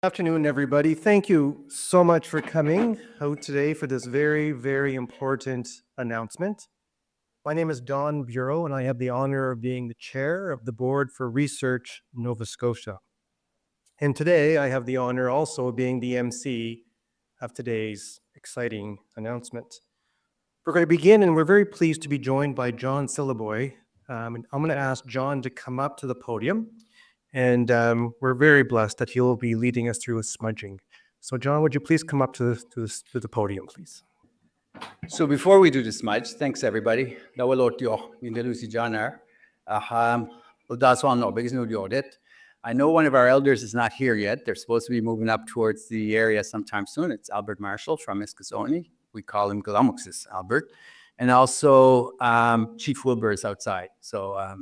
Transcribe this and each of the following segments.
Afternoon, everybody. Thank you so much for coming out today for this very, very important announcement. My name is Don Bureau, and I have the honor of being the chair of the Board for Research Nova Scotia. And today I have the honor also of being the MC of today's exciting announcement. We're going to begin, and we're very pleased to be joined by John Sylliboy. And I'm going to ask John to come up to the podium. And we're very blessed that he'll be leading us through a smudging. So John, would you please come up to the podium, please? So before we do the smudge, thanks everybody. Nova Scotia, Lucy John I know one of our elders is not here yet. They're supposed to be moving up towards the area sometime soon. It's Albert Marshall from Iskazoni. We call him Galamuxis Albert. And also Chief Wilbur is outside. So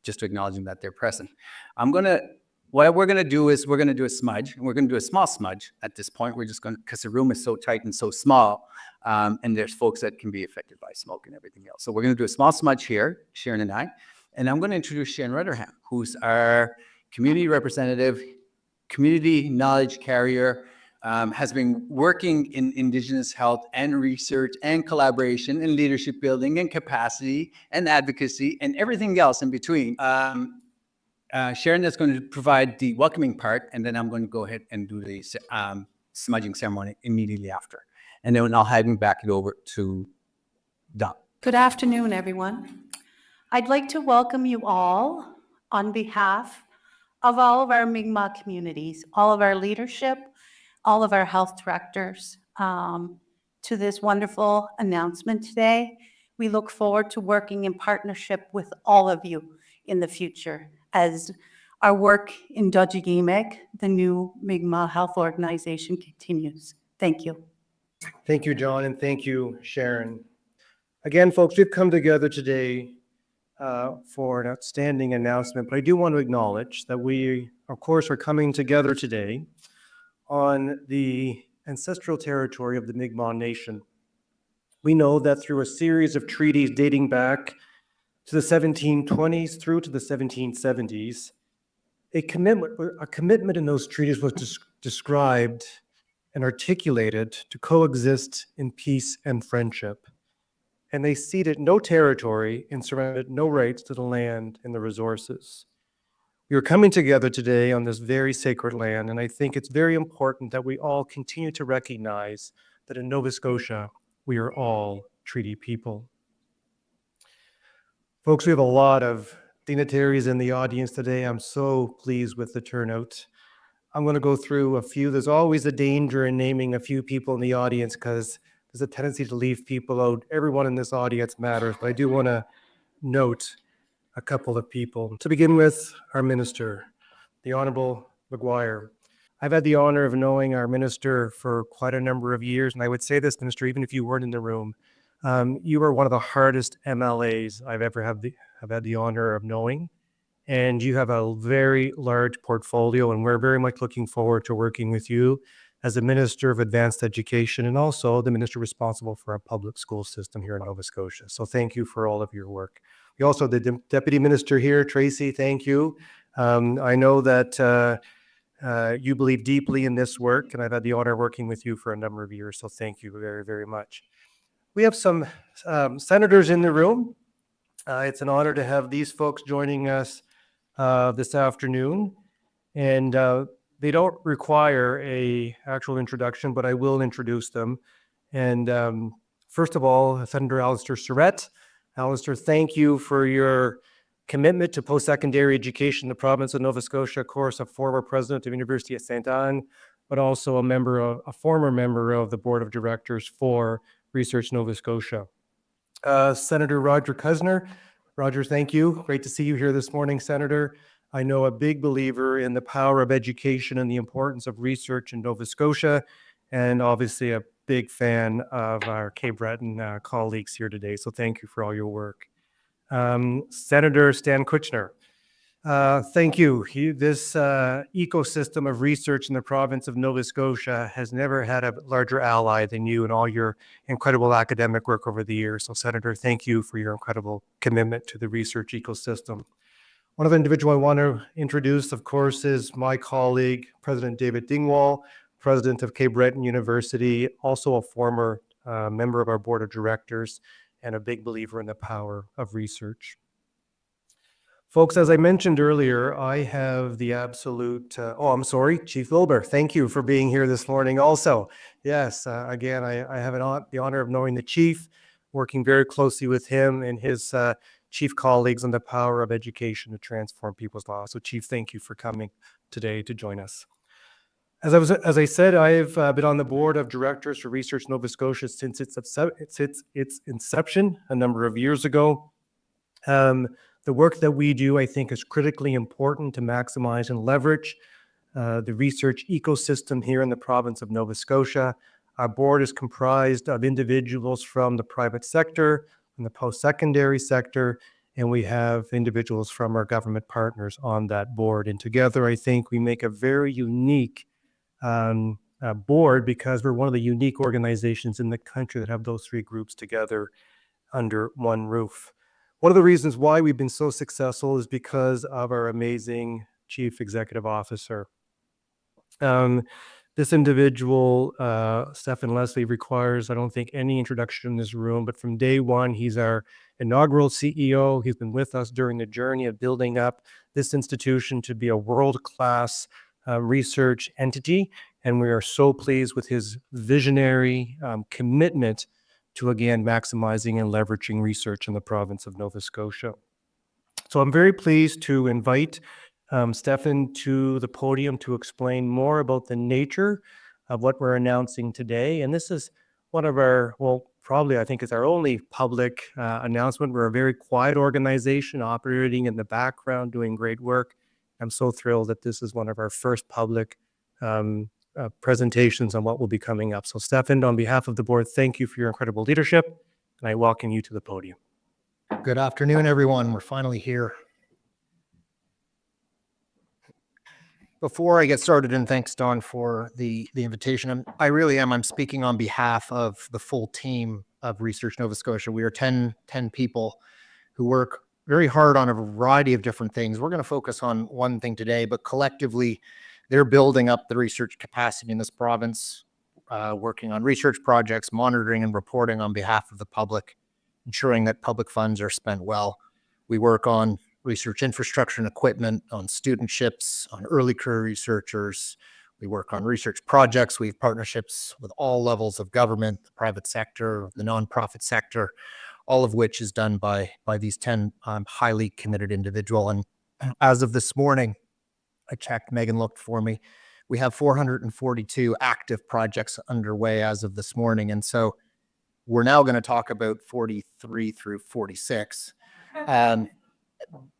just to acknowledge them that they're present. What we're gonna do is we're gonna do a smudge, and we're gonna do a small smudge at this point. We're just gonna, because the room is so tight and so small, and there's folks that can be affected by smoke and everything else. So we're gonna do a small smudge here, Sharon and I, and I'm gonna introduce Sharon Rutherham, who's our community representative, community knowledge carrier, has been working in Indigenous health and research and collaboration and leadership building and capacity and advocacy and everything else in between. Sharon is going to provide the welcoming part, and then I'm going to go ahead and do the smudging ceremony immediately after. And then I'll hand back it over to Don. Good afternoon, everyone. I'd like to welcome you all on behalf of all of our Mi'kmaq communities, all of our leadership, all of our health directors, to this wonderful announcement today. We look forward to working in partnership with all of you in the future as our work in Dodgegimek, the new Mi'kmaq Health Organization, continues. Thank you. Thank you, John, and thank you, Sharon. Again, folks, we've come together today for an outstanding announcement, but I do want to acknowledge that we, of course, are coming together today on the ancestral territory of the Mi'kmaq Nation. We know that through a series of treaties dating back to the 1720s through to the 1770s, a commitment in those treaties was described and articulated to coexist in peace and friendship. And they ceded no territory and surrendered no rights to the land and the resources. We are coming together today on this very sacred land, and I think it's very important that we all continue to recognize that in Nova Scotia, we are all treaty people. Folks, we have a lot of dignitaries in the audience today. I'm so pleased with the turnout. I'm going to go through a few. There's always a danger in naming a few people in the audience because there's a tendency to leave people out. Everyone in this audience matters, but I do want to note a couple of people. To begin with, our minister, the Honorable McGuire. I've had the honor of knowing our minister for quite a number of years, and I would say this, minister, even if you weren't in the room, you are one of the hardest MLAs I've ever had the honor of knowing, and you have a very large portfolio, and we're very much looking forward to working with you as the Minister of Advanced Education and also the minister responsible for our public school system here in Nova Scotia. So thank you for all of your work. We also have the Deputy Minister here, Tracy, thank you. I know that you believe deeply in this work, and I've had the honor of working with you for a number of years, so thank you very, very much. We have some senators in the room. It's an honor to have these folks joining us this afternoon, and they don't require an actual introduction, but I will introduce them. And first of all, Senator Alistair Surrett. Alistair, thank you for your commitment to post-secondary education in the province of Nova Scotia. Of course, a former president of the University of St. Anne, but also a former member of the board of directors for Research Nova Scotia. Senator Roger Kusner. Roger, thank you. Great to see you here this morning, Senator. I know a big believer in the power of education and the importance of research in Nova Scotia, and obviously a big fan of our Cape Breton colleagues here today. So thank you for all your work. Senator Stan Kutchner. Thank you. This ecosystem of research in the province of Nova Scotia has never had a larger ally than you and all your incredible academic work over the years. So Senator, thank you for your incredible commitment to the research ecosystem. One other individual I want to introduce, of course, is my colleague, President David Dingwall, president of Cape Breton University, also a former member of our board of directors and a big believer in the power of research. Folks, as I mentioned earlier, I have the absolute, I'm sorry, Chief Wilbur, thank you for being here this morning also. Yes, again, I have the honor of knowing the chief, working very closely with him and his chief colleagues on the power of education to transform people's lives. So Chief, thank you for coming today to join us. As I said, I've been on the board of directors for Research Nova Scotia since its inception a number of years ago. The work that we do, I think, is critically important to maximize and leverage the research ecosystem here in the province of Nova Scotia. Our board is comprised of individuals from the private sector, from the post-secondary sector, and we have individuals from our government partners on that board. And together, I think we make a very unique board because we're one of the unique organizations in the country that have those three groups together under one roof. One of the reasons why we've been so successful is because of our amazing Chief Executive Officer. This individual, Stephen Leslie, requires, I don't think, any introduction in this room, but from day one, he's our inaugural CEO. He's been with us during the journey of building up this institution to be a world-class research entity, and we are so pleased with his visionary commitment to, again, maximizing and leveraging research in the province of Nova Scotia. So I'm very pleased to invite Stefan to the podium to explain more about the nature of what we're announcing today. And this is one of our, well, probably I think it's our only public announcement. We're a very quiet organization operating in the background, doing great work. I'm so thrilled that this is one of our first public presentations on what will be coming up. So Stefan, on behalf of the board, thank you for your incredible leadership, and I welcome you to the podium. Good afternoon, everyone. We're finally here. Before I get started, and thanks, Don, for the invitation, I'm speaking on behalf of the full team of Research Nova Scotia. We are 10 people who work very hard on a variety of different things. We're going to focus on one thing today, but collectively, they're building up the research capacity in this province, working on research projects, monitoring and reporting on behalf of the public, ensuring that public funds are spent well. We work on research infrastructure and equipment, on studentships, on early career researchers. We work on research projects. We have partnerships with all levels of government, the private sector, the nonprofit sector, all of which is done by these 10 highly committed individuals. And as of this morning, I checked, Megan looked for me, we have 442 active projects underway as of this morning. And so we're now going to talk about 43 through 46.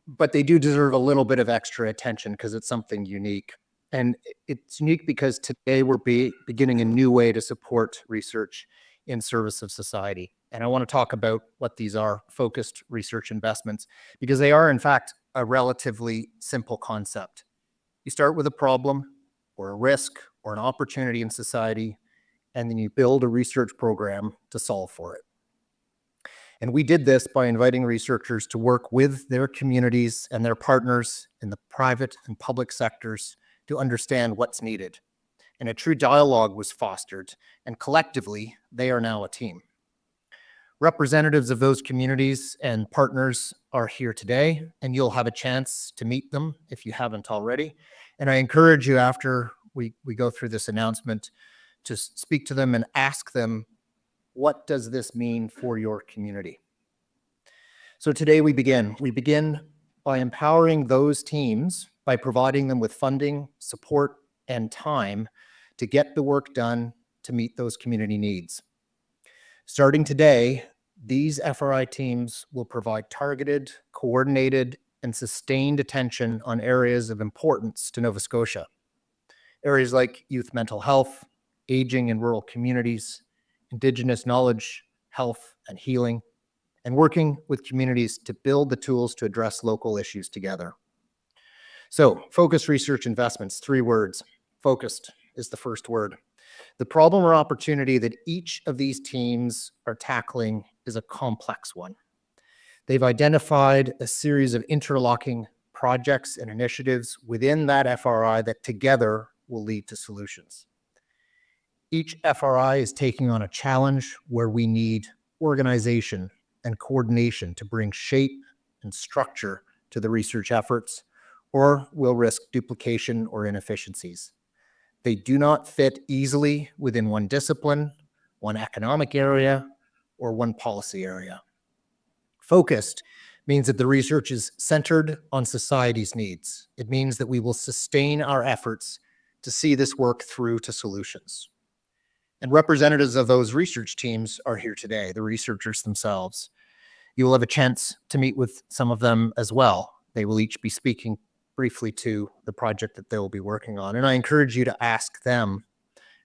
But they do deserve a little bit of extra attention because it's something unique. And it's unique because today we're beginning a new way to support research in service of society. And I want to talk about what these are, focused research investments, because they are, in fact, a relatively simple concept. You start with a problem or a risk or an opportunity in society, and then you build a research program to solve for it. And we did this by inviting researchers to work with their communities and their partners in the private and public sectors to understand what's needed. And a true dialogue was fostered, and collectively, they are now a team. Representatives of those communities and partners are here today, and you'll have a chance to meet them if you haven't already. And I encourage you, after we go through this announcement, to speak to them and ask them, what does this mean for your community? So today we begin. We begin by empowering those teams by providing them with funding, support, and time to get the work done to meet those community needs. Starting today, these FRI teams will provide targeted, coordinated, and sustained attention on areas of importance to Nova Scotia. Areas like youth mental health, aging in rural communities, Indigenous knowledge, health, and healing, and working with communities to build the tools to address local issues together. So, focused research investments, 3 words. Focused is the first word. The problem or opportunity that each of these teams are tackling is a complex one. They've identified a series of interlocking projects and initiatives within that FRI that together will lead to solutions. Each FRI is taking on a challenge where we need organization and coordination to bring shape and structure to the research efforts, or will risk duplication or inefficiencies. They do not fit easily within one discipline, one economic area, or one policy area. Focused means that the research is centered on society's needs. It means that we will sustain our efforts to see this work through to solutions. And representatives of those research teams are here today, the researchers themselves. You will have a chance to meet with some of them as well. They will each be speaking briefly to the project that they will be working on. And I encourage you to ask them,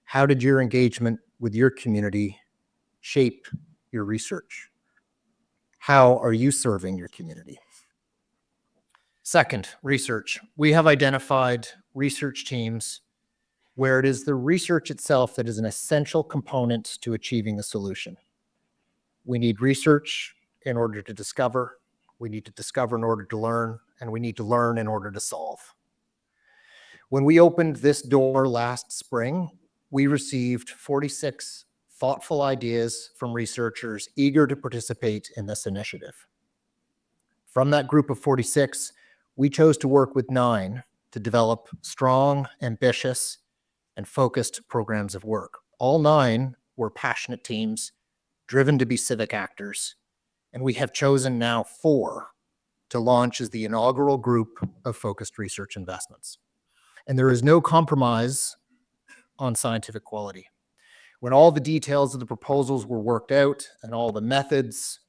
how did your engagement with your community shape your research? How are you serving your community? Second, research. We have identified research teams where it is the research itself that is an essential component to achieving a solution. We need research in order to discover, we need to discover in order to learn, and we need to learn in order to solve. When we opened this door last spring, we received 46 thoughtful ideas from researchers eager to participate in this initiative. From that group of 46, we chose to work with 9 to develop strong, ambitious, and focused programs of work. All 9 were passionate teams, driven to be civic actors, and we have chosen now 4 to launch as the inaugural group of focused research investments. And there is no compromise on scientific quality. When all the details of the proposals were worked out and all the methods,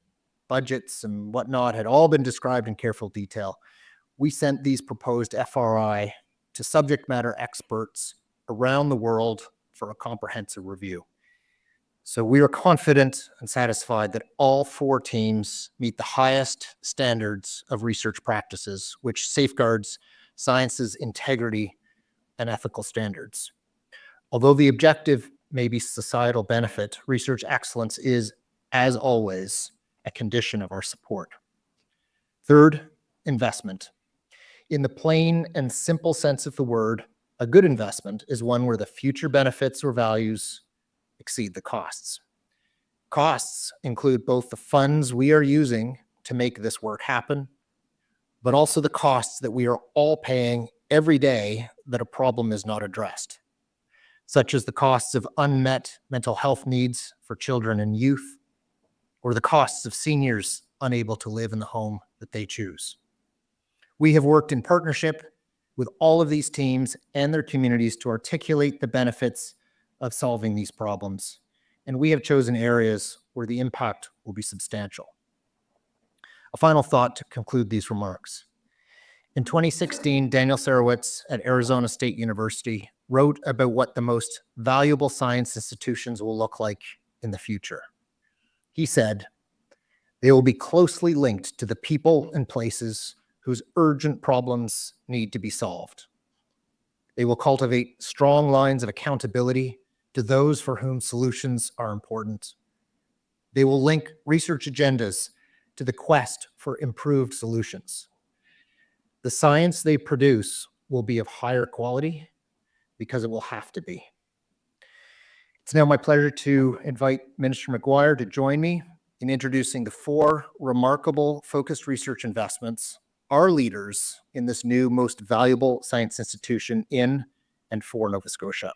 budgets, and whatnot had all been described in careful detail, we sent these proposed FRI to subject matter experts around the world for a comprehensive review. So we are confident and satisfied that all 4 teams meet the highest standards of research practices, which safeguards science's integrity and ethical standards. Although the objective may be societal benefit, research excellence is, as always, a condition of our support. Third, investment. In the plain and simple sense of the word, a good investment is one where the future benefits or values exceed the costs. Costs include both the funds we are using to make this work happen, but also the costs that we are all paying every day that a problem is not addressed, such as the costs of unmet mental health needs for children and youth, or the costs of seniors unable to live in the home that they choose. We have worked in partnership with all of these teams and their communities to articulate the benefits of solving these problems, and we have chosen areas where the impact will be substantial. A final thought to conclude these remarks. In 2016, Daniel Sarowitz at Arizona State University wrote about what the most valuable science institutions will look like in the future. He said, they will be closely linked to the people and places whose urgent problems need to be solved. They will cultivate strong lines of accountability to those for whom solutions are important. They will link research agendas to the quest for improved solutions. The science they produce will be of higher quality because it will have to be. It's now my pleasure to invite Minister McGuire to join me in introducing the 4 remarkable focused research investments, our leaders in this new most valuable science institution in and for Nova Scotia.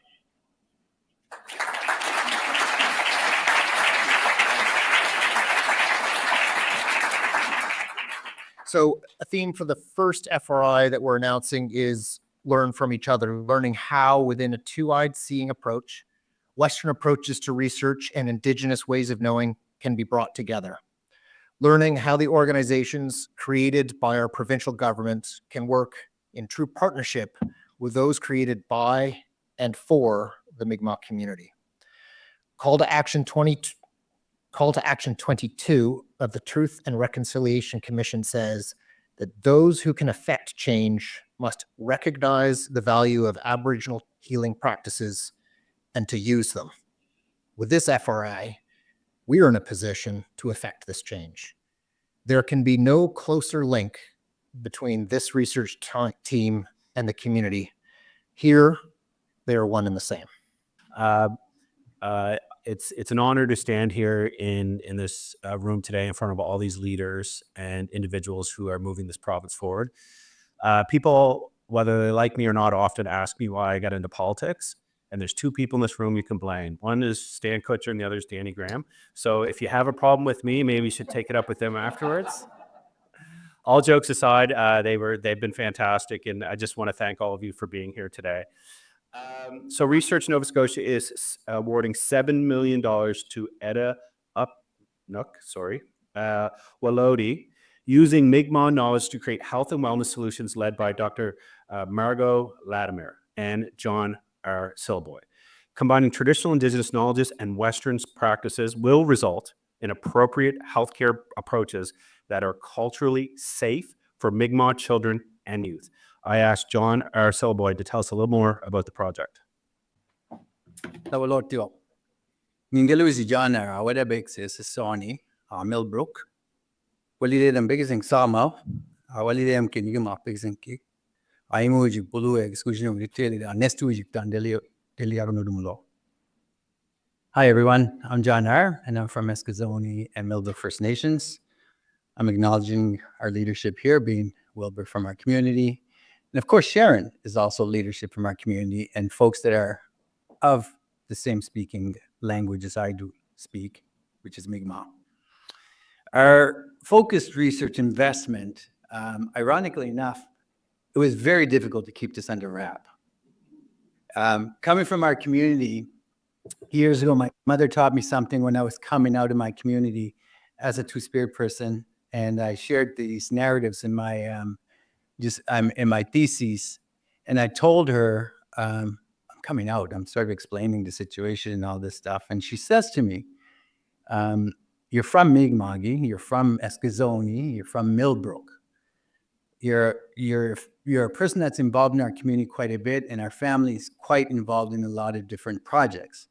So a theme for the first FRI that we're announcing is learn from each other, learning how within a 2-eyed seeing approach, Western approaches to research and Indigenous ways of knowing can be brought together. Learning how the organizations created by our provincial government can work in true partnership with those created by and for the Mi'kmaq community. Call to Action 22 of the Truth and Reconciliation Commission says that those who can affect change must recognize the value of Aboriginal healing practices and to use them. With this FRI, we are in a position to affect this change. There can be no closer link between this research team and the community. Here, they are one and the same. Uh, it's an honor to stand here in this room today in front of all these leaders and individuals who are moving this province forward. People, whether they like me or not, often ask me why I got into politics. And there's two people in this room you can blame. One is Stan Kutcher and the other is Danny Graham. So if you have a problem with me, maybe you should take it up with them afterwards. All jokes aside, they've been fantastic, and I just want to thank all of you for being here today. So Research Nova Scotia is awarding $7 million to Etuaptum'k W'loti, using Mi'kmaq knowledge to create health and wellness solutions, led by Dr. Margot Latimer and John R. Sylliboy. Combining traditional Indigenous knowledges and Western practices will result in appropriate healthcare approaches that are culturally safe for Mi'kmaq children and youth. I asked John R. Sylliboy to tell us a little more about the project. Tawalotio. Ningaluzi John R. Awedabix is Sony, Millbrook. Walidem Bigging Sama, Walidem Kinigama Pixinki. I emoji blue exclusion of the next week done Deliaronumulo. Hi everyone, I'm John R. and I'm from Eskazoni and Millbrook First Nations. I'm acknowledging our leadership here, being Wilbur from our community. And of course, Sharon is also leadership from our community and folks that are of the same speaking language as I do speak, which is Mi'kmaq. Our focused research investment, ironically enough, it was very difficult to keep this under wrap. Coming from our community, years ago, my mother taught me something when I was coming out of my community as a Two-Spirit person, and I shared these narratives in my in my thesis, and I told her, I'm coming out, I'm sort of explaining the situation and all this stuff, and she says to me, you're from Mi'kmaq, you're from Eskazoni, you're from Millbrook. You're a person that's involved in our community quite a bit, and our family is quite involved in a lot of different projects.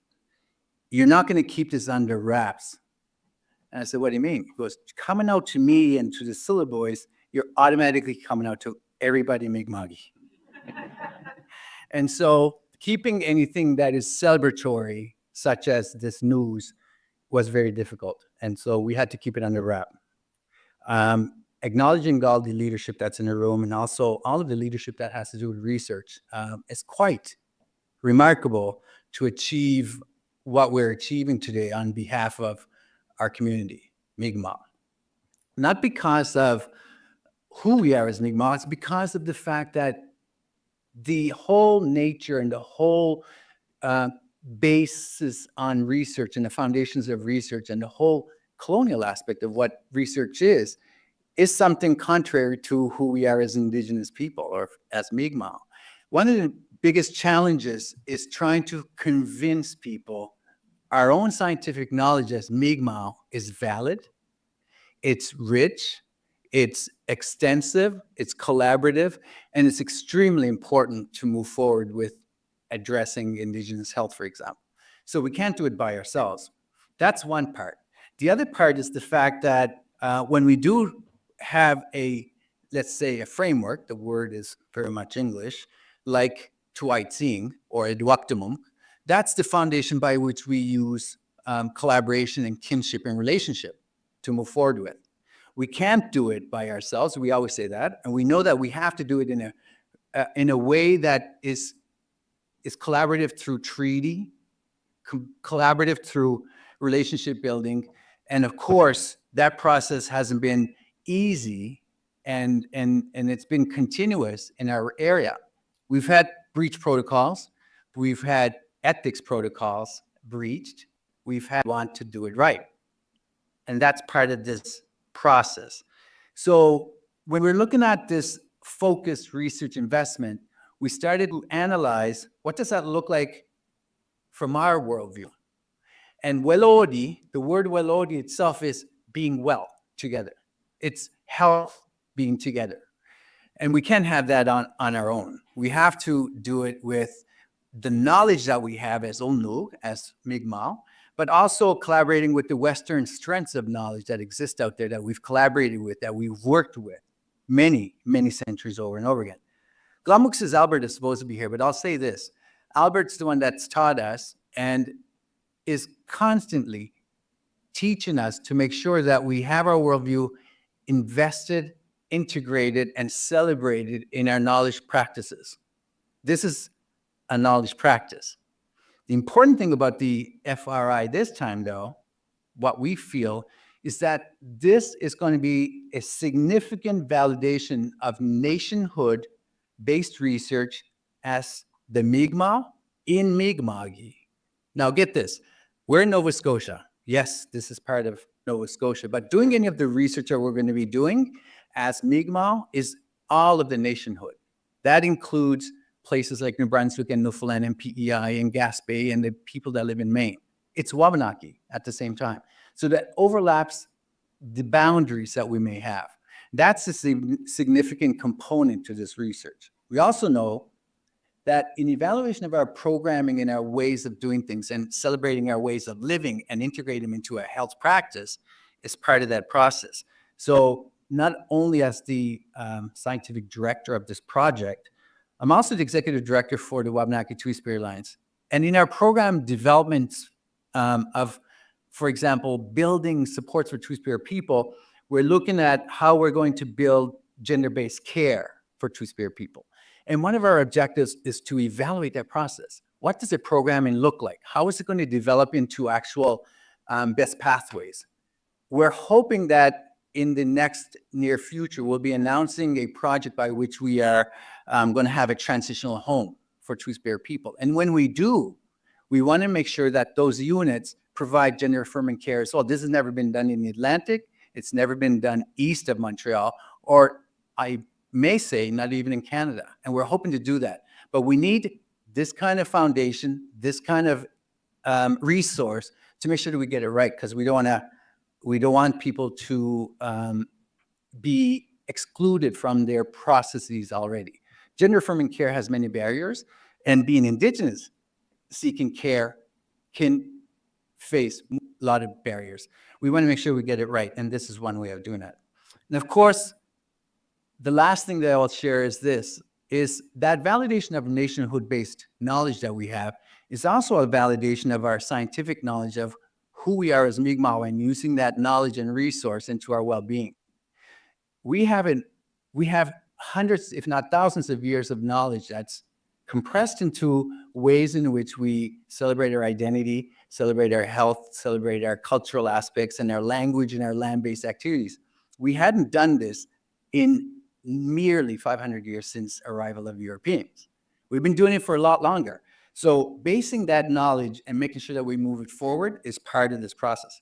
You're not going to keep this under wraps. And I said, what do you mean? He goes, coming out to me and to the Sylliboys, you're automatically coming out to everybody Mi'kmaq. And so keeping anything that is celebratory, such as this news, was very difficult. And so we had to keep it under wrap. Acknowledging all the leadership that's in the room and also all of the leadership that has to do with research is quite remarkable to achieve what we're achieving today on behalf of our community, Mi'kmaq. Not because of who we are as Mi'kmaq, it's because of the fact that the whole nature and the whole basis on research and the foundations of research and the whole colonial aspect of what research is something contrary to who we are as Indigenous people or as Mi'kmaq. One of the biggest challenges is trying to convince people our own scientific knowledge as Mi'kmaq is valid, it's rich, it's extensive, it's collaborative, and it's extremely important to move forward with addressing Indigenous health, for example. So we can't do it by ourselves. That's one part. The other part is the fact that when we do have let's say a framework, the word is very much English, like Etuaptum'k or Etuaptum'k, that's the foundation by which we use collaboration and kinship and relationship to move forward with. We can't do it by ourselves. We always say that, and we know that we have to do it in a way that is collaborative through treaty, collaborative through relationship building, and of course that process hasn't been easy, and it's been continuous in our area. We've had breach protocols, we've had ethics protocols breached, we've had want to do it right, and that's part of this process. So when we're looking at this focused research investment, we started to analyze what does that look like from our worldview. And W'loti, the word W'loti itself is being well together. It's health being together. And we can't have that on our own. We have to do it with the knowledge that we have as Ulnuk, as Mi'kmaq, but also collaborating with the Western strengths of knowledge that exist out there that we've collaborated with, that we've worked with, many, many centuries over and over again. Glomuk says Albert is supposed to be here, but I'll say this. Albert's the one that's taught us and is constantly teaching us to make sure that we have our worldview invested, integrated, and celebrated in our knowledge practices. This is a knowledge practice. The important thing about the FRI this time, though, what we feel is that this is going to be a significant validation of nationhood-based research as the Mi'kmaq in Mi'kma'ki. Now get this, we're in Nova Scotia. Yes, this is part of Nova Scotia, but doing any of the research that we're going to be doing as Mi'kmaq is all of the nationhood. That includes places like New Brunswick and Newfoundland and PEI and Gaspé and the people that live in Maine. It's Wabanaki at the same time. So that overlaps the boundaries that we may have. That's a significant component to this research. We also know that in evaluation of our programming and our ways of doing things and celebrating our ways of living and integrating them into a health practice is part of that process. So not only as the scientific director of this project, I'm also the executive director for the Wabanaki Two-Spirit Alliance. And in our program development of, for example, building supports for Two-Spirit people, we're looking at how we're going to build gender-based care for Two-Spirit people. And one of our objectives is to evaluate that process. What does the programming look like? How is it going to develop into actual best pathways? We're hoping that in the next near future, we'll be announcing a project by which we are going to have a transitional home for Two-Spirit people. And when we do, we want to make sure that those units provide gender-affirming care as well. This has never been done in the Atlantic. It's never been done east of Montreal, or I may say not even in Canada. And we're hoping to do that. But we need this kind of foundation, this kind of resource to make sure that we get it right, because we don't want people to be excluded from their processes already. Gender affirming care has many barriers, and being Indigenous seeking care can face a lot of barriers. We want to make sure we get it right, and this is one way of doing that. And of course, the last thing that I'll share is this, is that validation of nationhood-based knowledge that we have is also a validation of our scientific knowledge of who we are as Mi'kmaq and using that knowledge and resource into our well-being. We have hundreds, if not thousands of years of knowledge that's compressed into ways in which we celebrate our identity, celebrate our health, celebrate our cultural aspects and our language and our land-based activities. We hadn't done this in merely 500 years since arrival of Europeans. We've been doing it for a lot longer. So basing that knowledge and making sure that we move it forward is part of this process.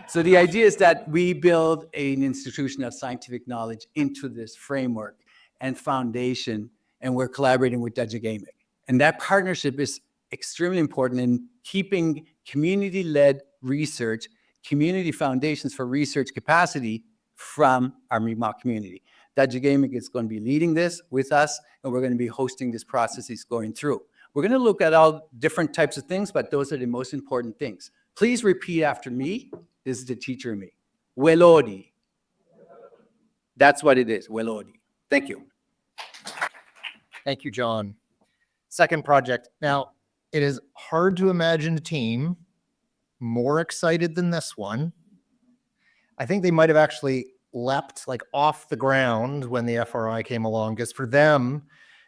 So the idea is that we build an institution of scientific knowledge into this framework and foundation, and we're collaborating with Dajagamic. And that partnership is extremely important in keeping community-led research, community foundations for research capacity from our Mi'kmaq community. Dajagamic is going to be leading this with us, and we're going to be hosting this process he's going through. We're going to look at all different types of things, but those are the most important things. Please repeat after me. This is the teacher in me. W'loti. That's what it is, W'loti. Thank you. Thank you, John. Second project. Now, it is hard to imagine a team more excited than this one. I think they might have actually leapt like off the ground when the FRI came along, because for them,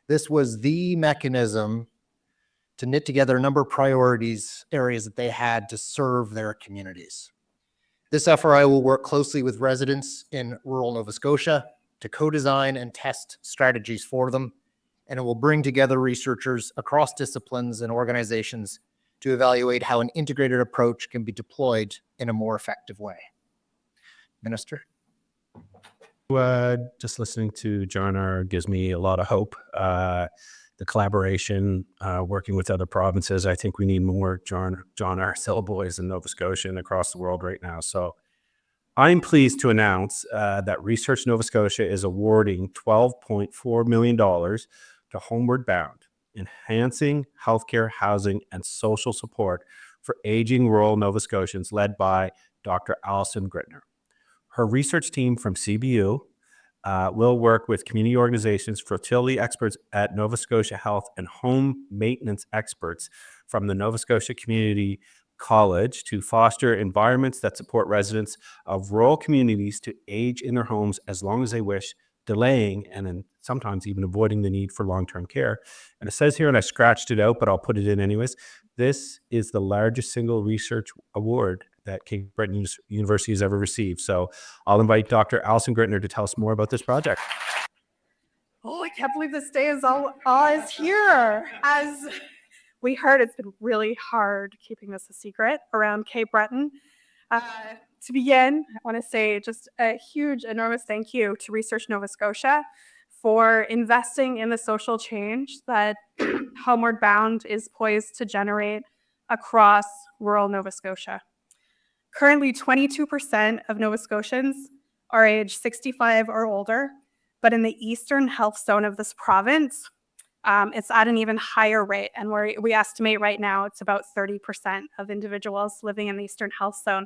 this was the mechanism to knit together a number of priorities, areas that they had to serve their communities. This FRI will work closely with residents in rural Nova Scotia to co-design and test strategies for them, and it will bring together researchers across disciplines and organizations to evaluate how an integrated approach can be deployed in a more effective way. Minister? Just listening to John gives me a lot of hope. The collaboration, working with other provinces. I think we need more John Sylliboys in Nova Scotia and across the world right now. So I'm pleased to announce that Research Nova Scotia is awarding $12.4 million to Homeward Bound, enhancing healthcare, housing, and social support for aging rural Nova Scotians, led by Dr. Alison Grittner. Her research team from CBU will work with community organizations, fertility experts at Nova Scotia Health, and home maintenance experts from the Nova Scotia Community College to foster environments that support residents of rural communities to age in their homes as long as they wish, delaying and then sometimes even avoiding the need for long-term care. And it says here, and I scratched it out, but I'll put it in anyways, this is the largest single research award that Cape Breton University has ever received. So I'll invite Dr. Alison Grittner to tell us more about this project. Oh, I can't believe this day is all is here. As we heard, it's been really hard keeping this a secret around Cape Breton. To begin, I want to say just a huge, enormous thank you to Research Nova Scotia for investing in the social change that Homeward Bound is poised to generate across rural Nova Scotia. Currently, 22% of Nova Scotians are age 65 or older, but in the eastern health zone of this province, it's at an even higher rate. And we estimate right now it's about 30% of individuals living in the eastern health zone.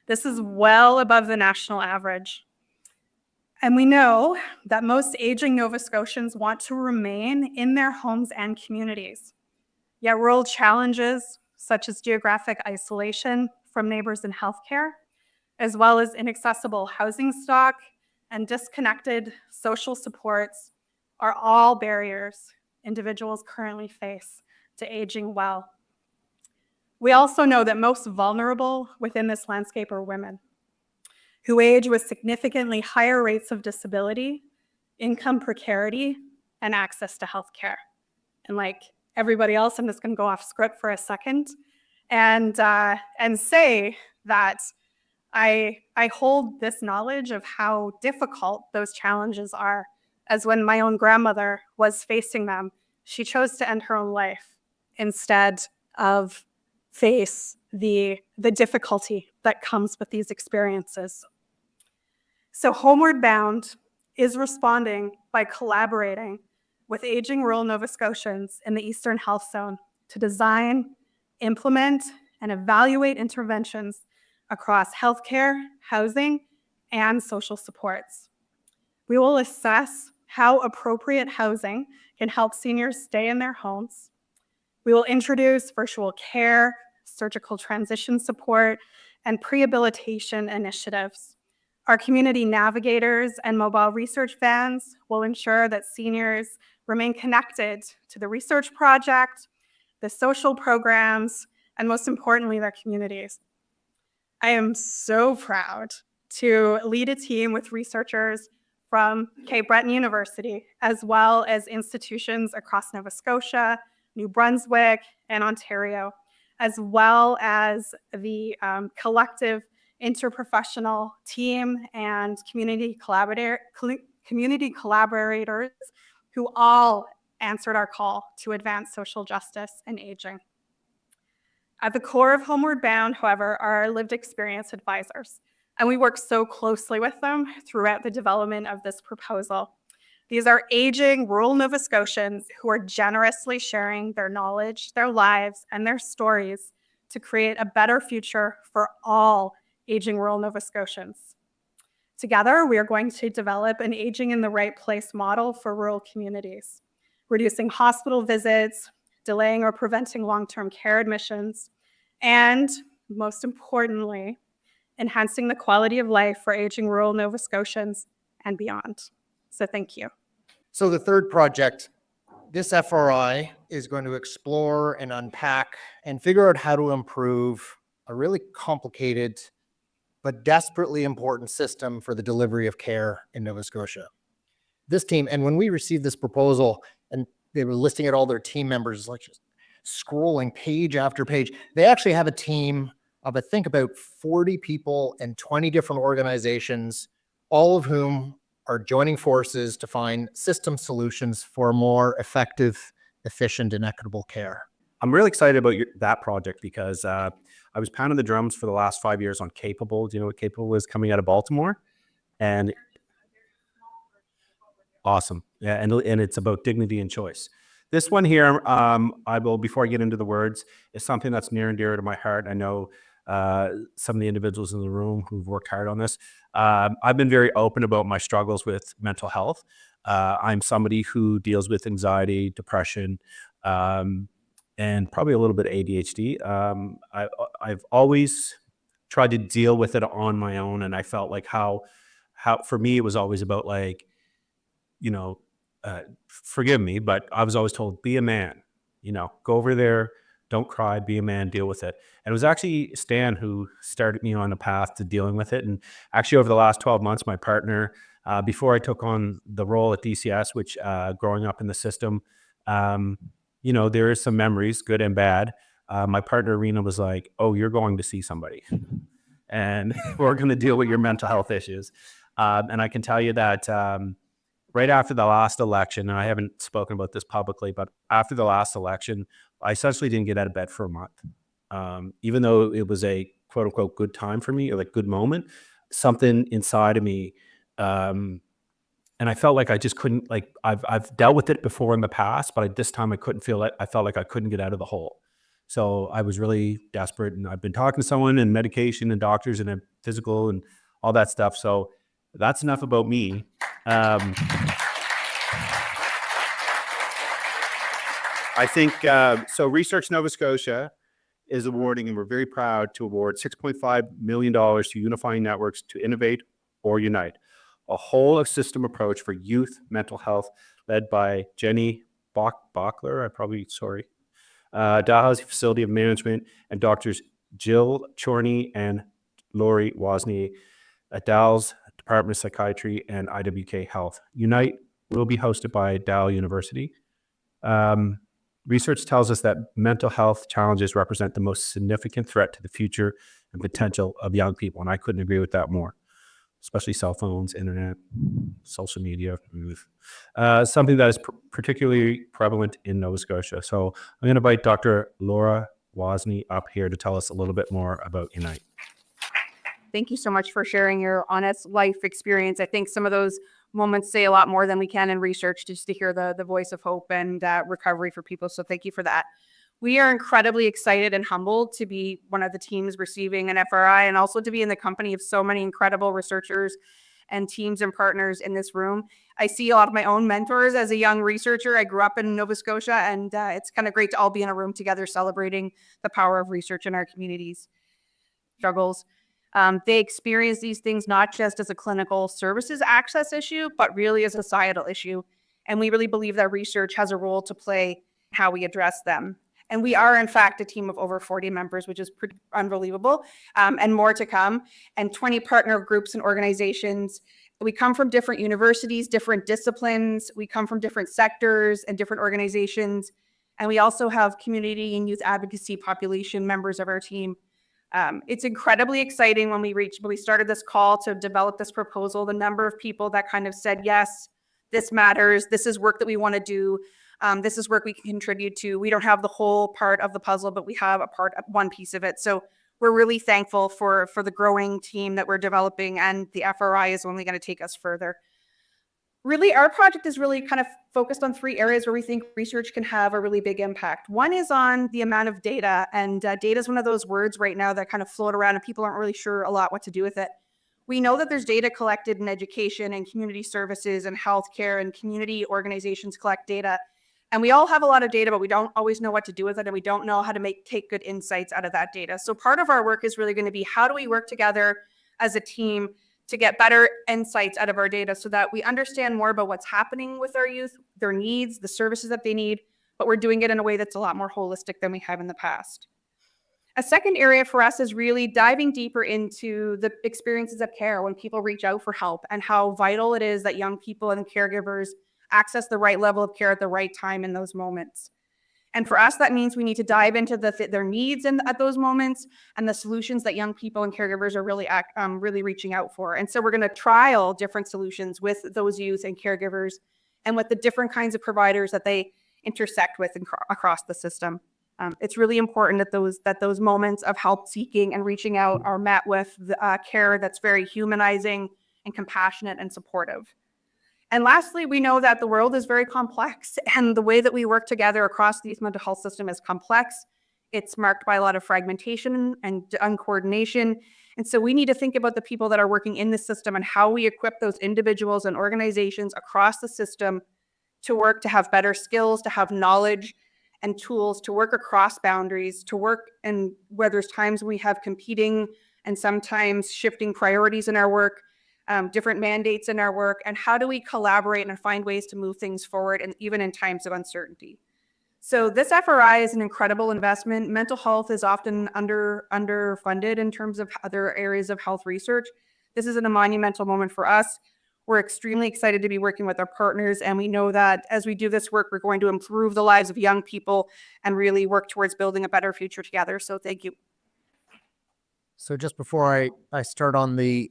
This is well above the national average. And we know that most aging Nova Scotians want to remain in their homes and communities. Yet rural challenges such as geographic isolation from neighbors in healthcare, as well as inaccessible housing stock and disconnected social supports are all barriers individuals currently face to aging well. We also know that most vulnerable within this landscape are women who age with significantly higher rates of disability, income precarity, and access to healthcare. And like everybody else, I'm just going to go off script for a second and say that I hold this knowledge of how difficult those challenges are, as when my own grandmother was facing them, she chose to end her own life instead of face the difficulty that comes with these experiences. So Homeward Bound is responding by collaborating with aging rural Nova Scotians in the Eastern Health Zone to design, implement, and evaluate interventions across healthcare, housing, and social supports. We will assess how appropriate housing can help seniors stay in their homes. We will introduce virtual care, surgical transition support, and prehabilitation initiatives. Our community navigators and mobile research vans will ensure that seniors remain connected to the research project, the social programs, and most importantly, their communities. I am so proud to lead a team with researchers from Cape Breton University, as well as institutions across Nova Scotia, New Brunswick, and Ontario, as well as the collective interprofessional team and community collaborators who all answered our call to advance social justice and aging. At the core of Homeward Bound, however, are our lived experience advisors, and we work so closely with them throughout the development of this proposal. These are aging rural Nova Scotians who are generously sharing their knowledge, their lives, and their stories to create a better future for all aging rural Nova Scotians. Together, we are going to develop an aging in the right place model for rural communities, reducing hospital visits, delaying or preventing long-term care admissions, and most importantly, enhancing the quality of life for aging rural Nova Scotians and beyond. So thank you. So the third project, this FRI is going to explore and unpack and figure out how to improve a really complicated but desperately important system for the delivery of care in Nova Scotia. This team, and when we received this proposal and they were listing out all their team members, like just scrolling page after page, they actually have a team of, I think, about 40 people and 20 different organizations, all of whom are joining forces to find system solutions for more effective, efficient, and equitable care. I'm really excited about that project because I was pounding the drums for the last 5 years on Capable. Do you know what Capable is, coming out of Baltimore? And awesome. Yeah, and it's about dignity and choice. This one here, I will, before I get into the words, is something that's near and dear to my heart. I know some of the individuals in the room who've worked hard on this. I've been very open about my struggles with mental health. I'm somebody who deals with anxiety, depression, and probably a little bit of ADHD. I've always tried to deal with it on my own, and I felt like how for me it was always about like, you know, forgive me, but I was always told, be a man, you know, go over there, don't cry, be a man, deal with it. And it was actually Stan who started me on a path to dealing with it. And actually over the last 12 months, my partner, before I took on the role at DCS, which growing up in the system, you know, there is some memories, good and bad. My partner, Rena, was like, oh, you're going to see somebody and we're going to deal with your mental health issues. And I can tell you that right after the last election, and I haven't spoken about this publicly, but after the last election, I essentially didn't get out of bed for a month. Even though it was a quote unquote good time for me, or like good moment, something inside of me, and I felt like I just couldn't, like I've dealt with it before in the past, but this time I couldn't feel it. I felt like I couldn't get out of the hole. So I was really desperate, and I've been talking to someone and medication and doctors and a physical and all that stuff. So that's enough about me. I think, so Research Nova Scotia is awarding, and we're very proud to award $6.5 million to Unifying Networks to Innovate or Unite, a whole of system approach for youth mental health led by Jenny Bachler, Dalhousie Facility of Management, and Doctors Jill Chorney and Lori Wozney at Dal's Department of Psychiatry and IWK Health. Unite will be hosted by Dal University. Research tells us that mental health challenges represent the most significant threat to the future and potential of young people. And I couldn't agree with that more, especially cell phones, internet, social media, something that is particularly prevalent in Nova Scotia. So I'm going to invite Dr. Laura Wozney up here to tell us a little bit more about Unite. Thank you so much for sharing your honest life experience. I think some of those moments say a lot more than we can in research, just to hear the voice of hope and recovery for people. So thank you for that. We are incredibly excited and humbled to be one of the teams receiving an FRI, and also to be in the company of so many incredible researchers and teams and partners in this room. I see a lot of my own mentors as a young researcher. I grew up in Nova Scotia, and it's kind of great to all be in a room together celebrating the power of research in our communities' struggles. They experience these things not just as a clinical services access issue, but really as a societal issue. And we really believe that research has a role to play in how we address them. And we are, in fact, a team of over 40 members, which is pretty unbelievable, and more to come, and 20 partner groups and organizations. We come from different universities, different disciplines. We come from different sectors and different organizations. And we also have community and youth advocacy population members of our team. It's incredibly exciting when we started this call to develop this proposal, the number of people that kind of said, yes, this matters. This is work that we want to do. This is work we can contribute to. We don't have the whole part of the puzzle, but we have one piece of it. So we're really thankful for the growing team that we're developing, and the FRI is only going to take us further. Really, our project is really kind of focused on 3 areas where we think research can have a really big impact. One is on the amount of data, and data is one of those words right now that kind of float around and people aren't really sure a lot what to do with it. We know that there's data collected in education and community services and healthcare, and community organizations collect data. And we all have a lot of data, but we don't always know what to do with it, and we don't know how to take good insights out of that data. So part of our work is really going to be, how do we work together as a team to get better insights out of our data so that we understand more about what's happening with our youth, their needs, the services that they need, but we're doing it in a way that's a lot more holistic than we have in the past. A second area for us is really diving deeper into the experiences of care when people reach out for help, and how vital it is that young people and caregivers access the right level of care at the right time in those moments. And for us, that means we need to dive into their needs at those moments, and the solutions that young people and caregivers are really reaching out for. And so we're going to trial different solutions with those youth and caregivers, and with the different kinds of providers that they intersect with across the system. It's really important that those moments of help seeking and reaching out are met with care that's very humanizing and compassionate and supportive. And lastly, we know that the world is very complex, and the way that we work together across the youth mental health system is complex. It's marked by a lot of fragmentation and uncoordination. And so we need to think about the people that are working in the system and how we equip those individuals and organizations across the system to work, to have better skills, to have knowledge and tools, to work across boundaries, to work, and where there's times we have competing and sometimes shifting priorities in our work, different mandates in our work, and how do we collaborate and find ways to move things forward, and even in times of uncertainty. So this FRI is an incredible investment. Mental health is often underfunded in terms of other areas of health research. This is a monumental moment for us. We're extremely excited to be working with our partners, and we know that as we do this work, we're going to improve the lives of young people and really work towards building a better future together. So thank you. So just before I start on the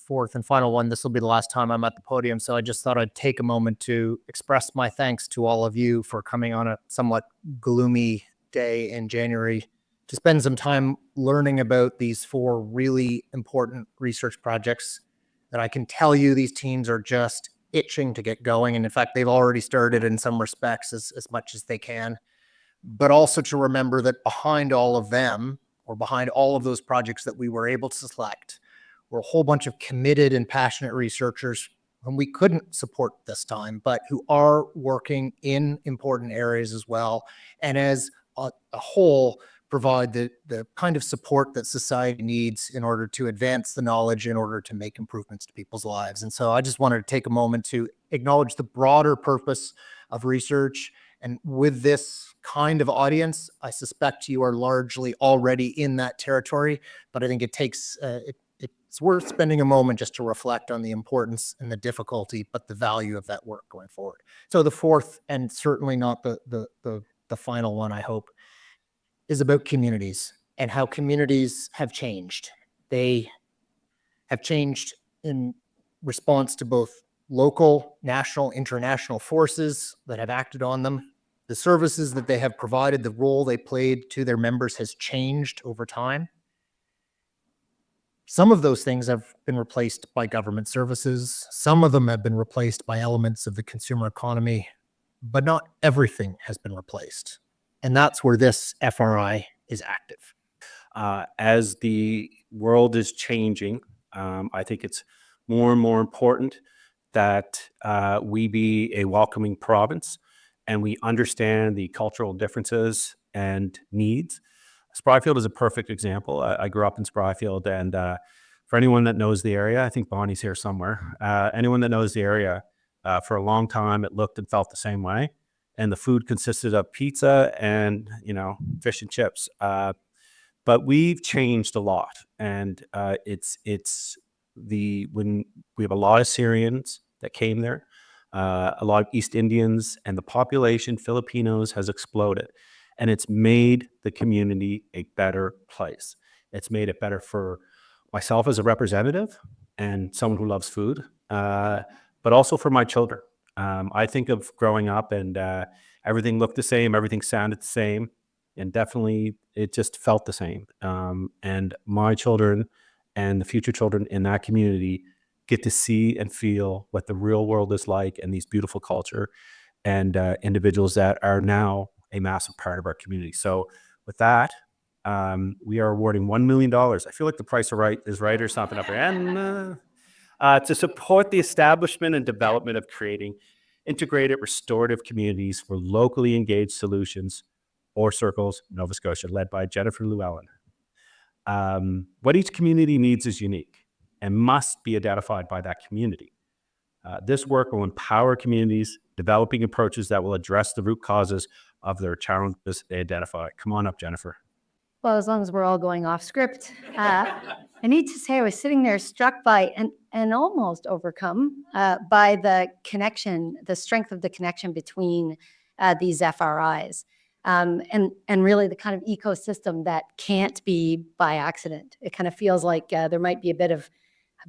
fourth and final one, this will be the last time I'm at the podium. So I just thought I'd take a moment to express my thanks to all of you for coming on a somewhat gloomy day in January to spend some time learning about these 4 really important research projects that I can tell you these teams are just itching to get going. And in fact, they've already started in some respects as much as they can. But also to remember that behind all of them, or behind all of those projects that we were able to select, were a whole bunch of committed and passionate researchers whom we couldn't support this time, but who are working in important areas as well. And as a whole, provide the kind of support that society needs in order to advance the knowledge, in order to make improvements to people's lives. And so I just wanted to take a moment to acknowledge the broader purpose of research. And with this kind of audience, I suspect you are largely already in that territory, but I think it takes, it's worth spending a moment just to reflect on the importance and the difficulty, but the value of that work going forward. So the fourth, and certainly not the final one, I hope, is about communities and how communities have changed. They have changed in response to both local, national, international forces that have acted on them. The services that they have provided, the role they played to their members has changed over time. Some of those things have been replaced by government services. Some of them have been replaced by elements of the consumer economy, but not everything has been replaced. And that's where this FRI is active. As the world is changing, I think it's more and more important that we be a welcoming province and we understand the cultural differences and needs. Spryfield is a perfect example. I grew up in Spryfield, and for anyone that knows the area, I think Bonnie's here somewhere. Anyone that knows the area, for a long time, it looked and felt the same way. And the food consisted of pizza and, fish and chips. But we've changed a lot. And when we have a lot of Syrians that came there, a lot of East Indians, and the population, Filipinos, has exploded. And it's made the community a better place. It's made it better for myself as a representative and someone who loves food, but also for my children. I think of growing up and everything looked the same, everything sounded the same, and definitely it just felt the same. And my children and the future children in that community get to see and feel what the real world is like, and these beautiful culture and individuals that are now a massive part of our community. So with that, we are awarding $1 million. I feel like the price is right or something up there. And to support the establishment and development of creating integrated restorative communities for locally engaged solutions or circles, Nova Scotia, led by Jennifer Llewellyn. What each community needs is unique and must be identified by that community. This work will empower communities, developing approaches that will address the root causes of their challenges they identify. Come on up, Jennifer. Well, as long as we're all going off script, I need to say I was sitting there struck by and almost overcome by the connection, the strength of the connection between these FRIs, and really the kind of ecosystem that can't be by accident. It kind of feels like there might be a bit of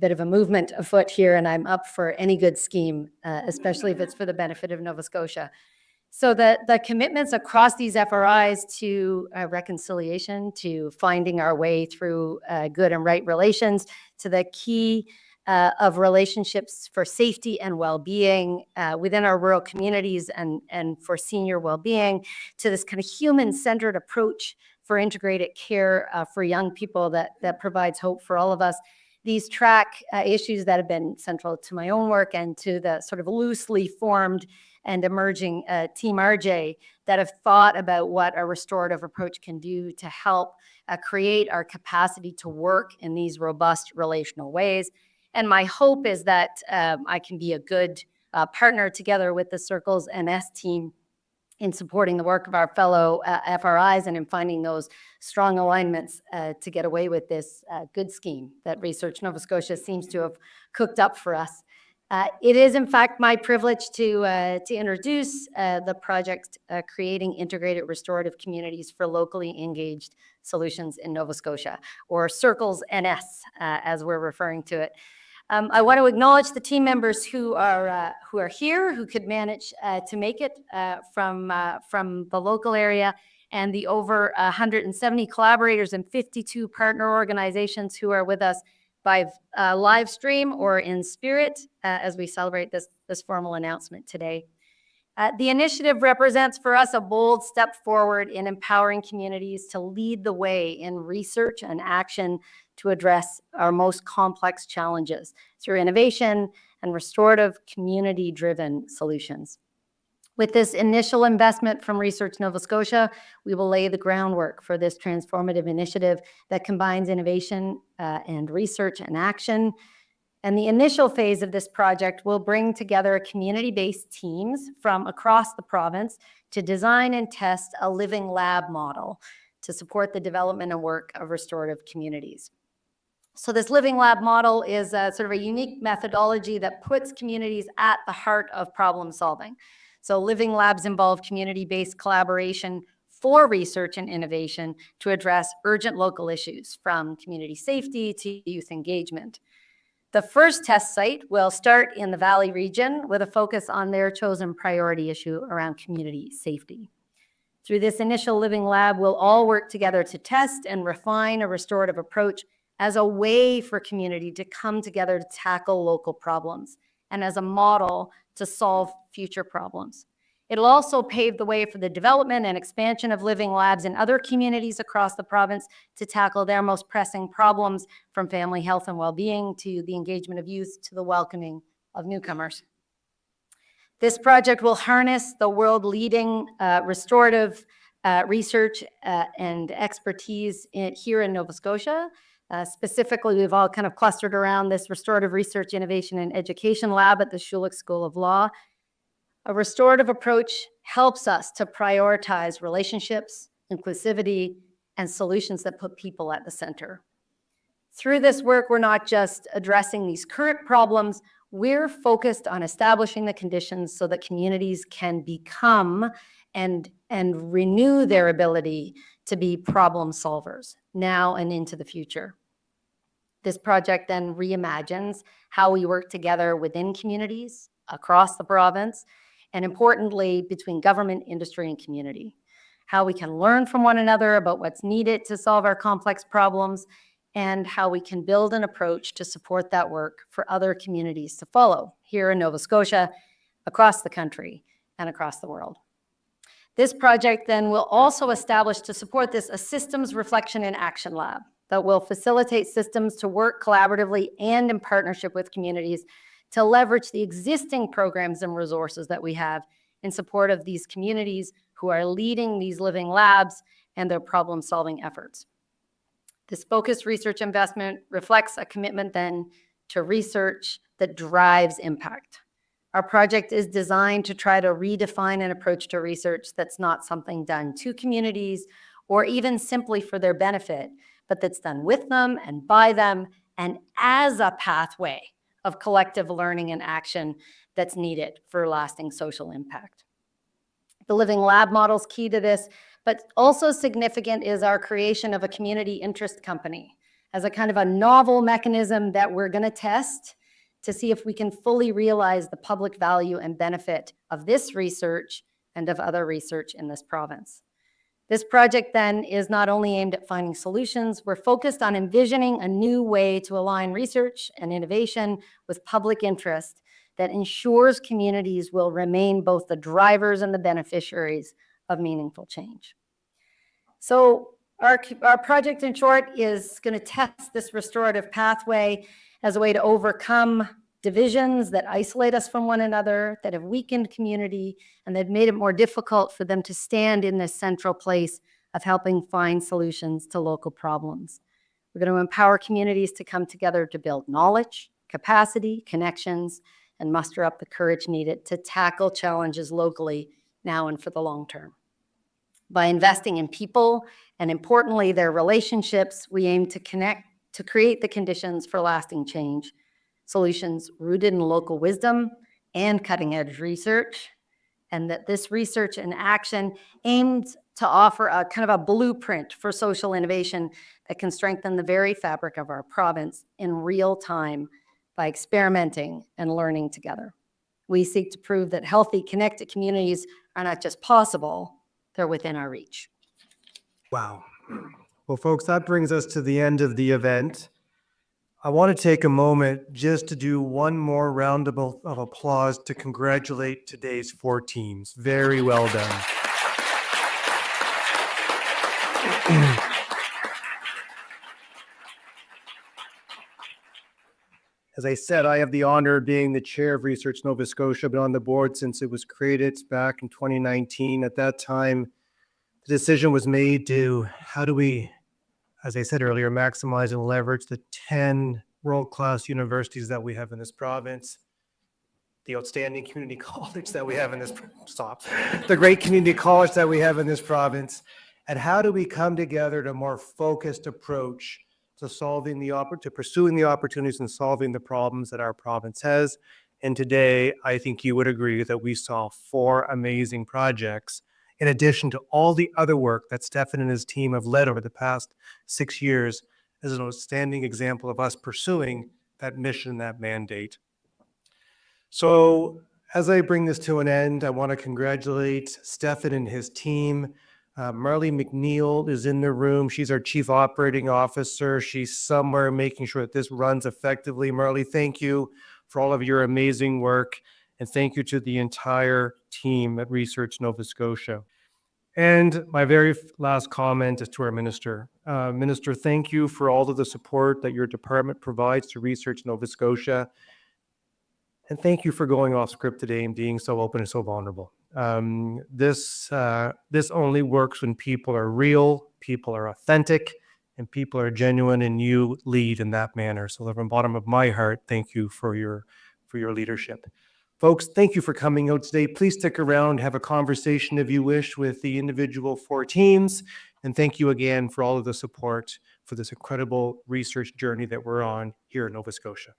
a movement afoot here, and I'm up for any good scheme, especially if it's for the benefit of Nova Scotia. So the commitments across these FRIs to reconciliation, to finding our way through good and right relations, to the key of relationships for safety and well-being within our rural communities and for senior well-being, to this kind of human-centered approach for integrated care for young people that provides hope for all of us. These track issues that have been central to my own work and to the sort of loosely formed and emerging Team RJ that have thought about what a restorative approach can do to help create our capacity to work in these robust relational ways. And my hope is that I can be a good partner together with the Circles NS team in supporting the work of our fellow FRIs and in finding those strong alignments to get away with this good scheme that Research Nova Scotia seems to have cooked up for us. It is, in fact, my privilege to introduce the project Creating Integrated Restorative Communities for Locally Engaged Solutions in Nova Scotia, or Circles NS, as we're referring to it. I want to acknowledge the team members who are here, who could manage to make it from the local area, and the over 170 collaborators and 52 partner organizations who are with us by live stream or in spirit as we celebrate this formal announcement today. The initiative represents for us a bold step forward in empowering communities to lead the way in research and action to address our most complex challenges through innovation and restorative community-driven solutions. With this initial investment from Research Nova Scotia, we will lay the groundwork for this transformative initiative that combines innovation and research and action. And the initial phase of this project will bring together community-based teams from across the province to design and test a living lab model to support the development and work of restorative communities. So this living lab model is sort of a unique methodology that puts communities at the heart of problem solving. So living labs involve community-based collaboration for research and innovation to address urgent local issues, from community safety to youth engagement. The first test site will start in the Valley region with a focus on their chosen priority issue around community safety. Through this initial living lab, we'll all work together to test and refine a restorative approach as a way for community to come together to tackle local problems and as a model to solve future problems. It'll also pave the way for the development and expansion of living labs in other communities across the province to tackle their most pressing problems, from family health and well-being to the engagement of youth to the welcoming of newcomers. This project will harness the world-leading restorative research and expertise here in Nova Scotia. Specifically, we've all kind of clustered around this Restorative Research, Innovation, and Education Lab at the Schulich School of Law. A restorative approach helps us to prioritize relationships, inclusivity, and solutions that put people at the center. Through this work, we're not just addressing these current problems, we're focused on establishing the conditions so that communities can become and renew their ability to be problem solvers now and into the future. This project then reimagines how we work together within communities across the province, and importantly, between government, industry, and community. How we can learn from one another about what's needed to solve our complex problems, and how we can build an approach to support that work for other communities to follow here in Nova Scotia, across the country, and across the world. This project then will also establish to support this a systems reflection and action lab that will facilitate systems to work collaboratively and in partnership with communities to leverage the existing programs and resources that we have in support of these communities who are leading these living labs and their problem-solving efforts. This focused research investment reflects a commitment then to research that drives impact. Our project is designed to try to redefine an approach to research that's not something done to communities or even simply for their benefit, but that's done with them and by them and as a pathway of collective learning and action that's needed for lasting social impact. The living lab model is key to this, but also significant is our creation of a community interest company as a kind of a novel mechanism that we're going to test to see if we can fully realize the public value and benefit of this research and of other research in this province. This project then is not only aimed at finding solutions, we're focused on envisioning a new way to align research and innovation with public interest that ensures communities will remain both the drivers and the beneficiaries of meaningful change. So Our project, in short, is going to test this restorative pathway as a way to overcome divisions that isolate us from one another, that have weakened community, and that made it more difficult for them to stand in this central place of helping find solutions to local problems. We're going to empower communities to come together to build knowledge, capacity, connections, and muster up the courage needed to tackle challenges locally now and for the long term. By investing in people and, importantly, their relationships, we aim to create the conditions for lasting change, solutions rooted in local wisdom and cutting-edge research, and that this research and action aimed to offer a kind of a blueprint for social innovation that can strengthen the very fabric of our province in real time by experimenting and learning together. We seek to prove that healthy, connected communities are not just possible, they're within our reach. Wow. Well, folks, that brings us to the end of the event. I want to take a moment just to do one more round of applause to congratulate today's 4 teams. Very well done. As I said, I have the honor of being the chair of Research Nova Scotia, been on the board since it was created back in 2019. At that time, the decision was made to, how do we, as I said earlier, maximize and leverage the 10 world-class universities that we have in this province, the outstanding community college that we have in this, the great community college that we have in this province, and how do we come together to a more focused approach to pursuing the opportunities and solving the problems that our province has. And today, I think you would agree that we saw 4 amazing projects, in addition to all the other work that Stefan and his team have led over the past 6 years, as an outstanding example of us pursuing that mission, that mandate. So as I bring this to an end, I want to congratulate Stefan and his team. Marley McNeil is in the room. She's our Chief Operating Officer. She's somewhere making sure that this runs effectively. Marley, thank you for all of your amazing work. And thank you to the entire team at Research Nova Scotia. And my very last comment is to our Minister. Minister, thank you for all of the support that your department provides to Research Nova Scotia. And thank you for going off script today and being so open and so vulnerable. This only works when people are real, people are authentic, and people are genuine, and you lead in that manner. So from the bottom of my heart, thank you for your leadership. Folks, thank you for coming out today. Please stick around, have a conversation if you wish with the individual 4 teams. And thank you again for all of the support for this incredible research journey that we're on here in Nova Scotia.